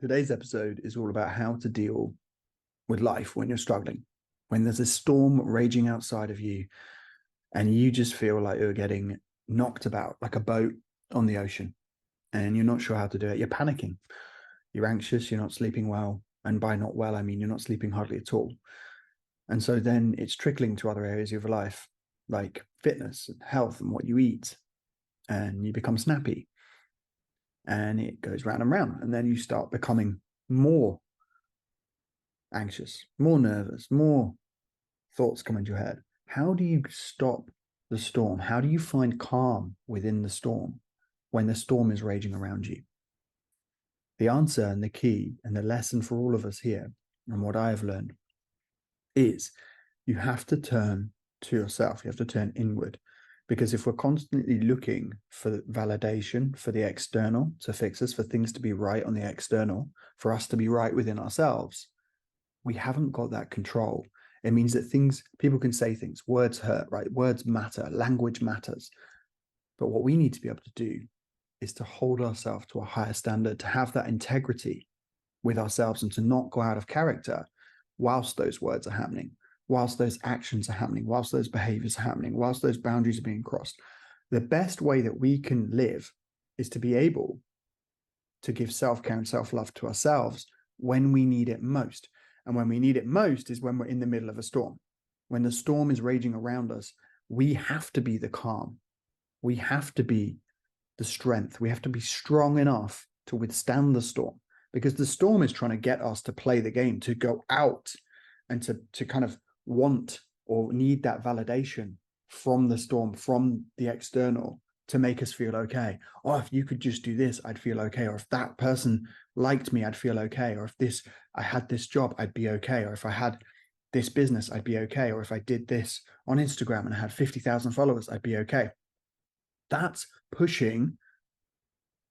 Today's episode is all about how to deal with life when you're struggling, when there's a storm raging outside of you and you just feel like you're getting knocked about like a boat on the ocean and you're not sure how to do it. You're panicking, you're anxious, you're not sleeping well. And by not well, I mean you're not sleeping hardly at all. And so then it's trickling to other areas of your life, like fitness and health and what you eat. And you become snappy and it goes round and round. And then you start becoming more anxious, more nervous, more thoughts come into your head. How do you stop the storm? How do you find calm within the storm when the storm is raging around you? The answer and the key and the lesson for all of us here, and what I have learned, is you have to turn to yourself. You have to turn inward. Because if we're constantly looking for validation, for the external to fix us, for things to be right on the external, for us to be right within ourselves, we haven't got that control. It means that people can say things, words hurt, right? Words matter, language matters. But what we need to be able to do is to hold ourselves to a higher standard, to have that integrity with ourselves and to not go out of character whilst those words are happening, whilst those actions are happening, whilst those behaviors are happening, whilst those boundaries are being crossed. The best way that we can live is to be able to give self-care and self-love to ourselves when we need it most. And when we need it most is when we're in the middle of a storm. When the storm is raging around us, we have to be the calm. We have to be the strength. We have to be strong enough to withstand the storm, because the storm is trying to get us to play the game, to go out and to kind of want or need that validation from the storm, from the external, to make us feel okay. Oh, if you could just do this, I'd feel okay. Or if that person liked me, I'd feel okay. Or if I had this job, I'd be okay. Or if I had this business, I'd be okay. Or if I did this on Instagram and I had 50,000 followers, I'd be okay. That's pushing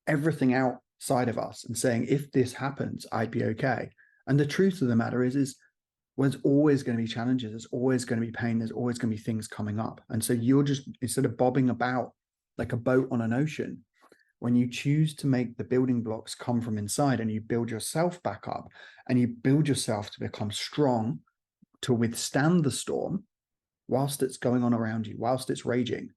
everything outside of us and saying, if this happens, I'd be okay. And the truth of the matter is well, there's always going to be challenges. There's always going to be pain. There's always going to be things coming up. And so you're just, instead of bobbing about like a boat on an ocean, when you choose to make the building blocks come from inside and you build yourself back up and you build yourself to become strong to withstand the storm whilst it's going on around you, whilst it's raging,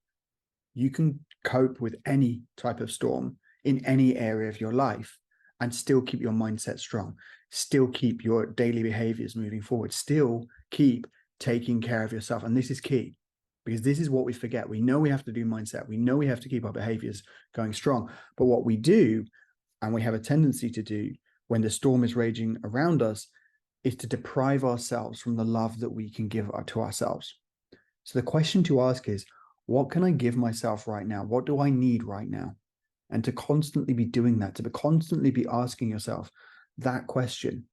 you can cope with any type of storm in any area of your life and still keep your mindset strong, still keep your daily behaviors moving forward, still keep taking care of yourself. And this is key, because this is what we forget. We know we have to do mindset. We know we have to keep our behaviors going strong. But what we do, and we have a tendency to do when the storm is raging around us, is to deprive ourselves from the love that we can give to ourselves. So the question to ask is, what can I give myself right now? What do I need right now? And to constantly be doing that, to constantly be asking yourself that question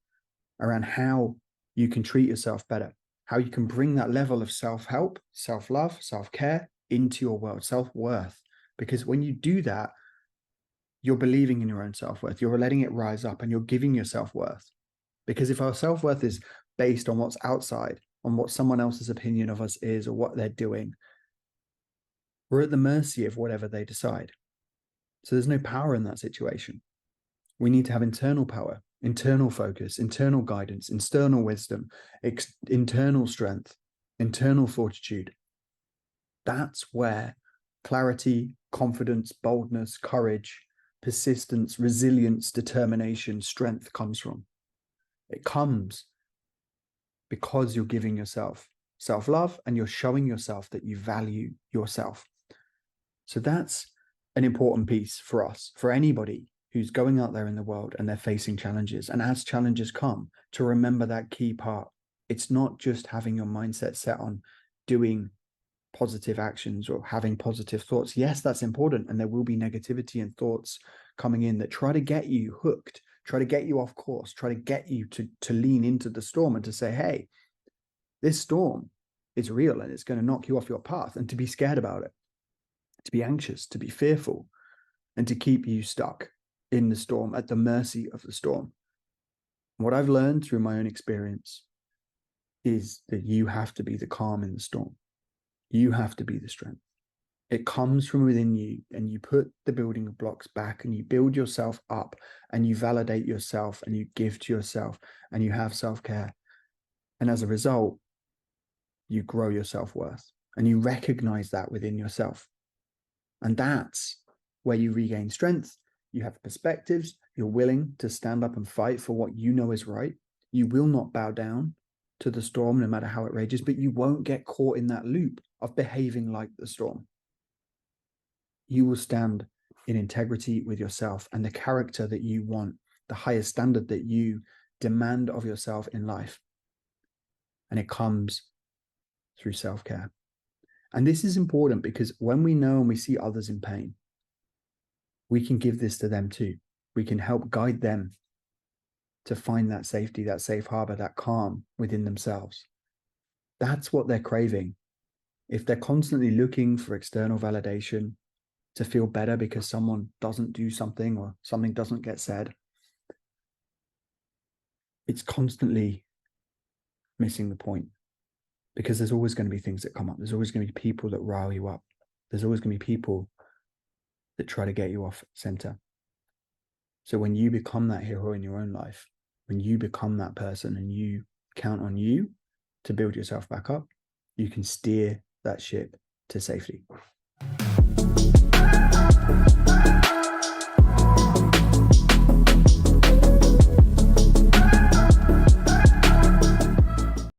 around how you can treat yourself better, how you can bring that level of self-help, self-love, self-care into your world, self-worth. Because when you do that, you're believing in your own self-worth, you're letting it rise up and you're giving yourself worth. Because if our self-worth is based on what's outside, on what someone else's opinion of us is or what they're doing, we're at the mercy of whatever they decide. So there's no power in that situation. We need to have internal power, internal focus, internal guidance, internal wisdom, internal strength, internal fortitude. That's where clarity, confidence, boldness, courage, persistence, resilience, determination, strength comes from. It comes because you're giving yourself self-love and you're showing yourself that you value yourself. So that's an important piece for us, for anybody who's going out there in the world and they're facing challenges. And as challenges come, to remember that key part. It's not just having your mindset set on doing positive actions or having positive thoughts. Yes, that's important. And there will be negativity and thoughts coming in that try to get you hooked, try to get you off course, try to get you to lean into the storm and to say, hey, this storm is real and it's going to knock you off your path, and to be scared about it, to be anxious, to be fearful, and to keep you stuck in the storm, at the mercy of the storm. What I've learned through my own experience is that you have to be the calm in the storm. You have to be the strength. It comes from within you, and you put the building blocks back and you build yourself up and you validate yourself and you give to yourself and you have self-care. And as a result, you grow your self-worth and you recognize that within yourself. And that's where you regain strength. You have perspectives. You're willing to stand up and fight for what you know is right. You will not bow down to the storm, no matter how it rages, but you won't get caught in that loop of behaving like the storm. You will stand in integrity with yourself and the character that you want, the highest standard that you demand of yourself in life. And it comes through self-care. And this is important because when we know and we see others in pain, we can give this to them too. We can help guide them to find that safety, that safe harbor, that calm within themselves. That's what they're craving. If they're constantly looking for external validation to feel better because someone doesn't do something or something doesn't get said, it's constantly missing the point, because there's always going to be things that come up. There's always going to be people that rile you up. There's always going to be people that try to get you off center. So when you become that hero in your own life, when you become that person and you count on you to build yourself back up, you can steer that ship to safety.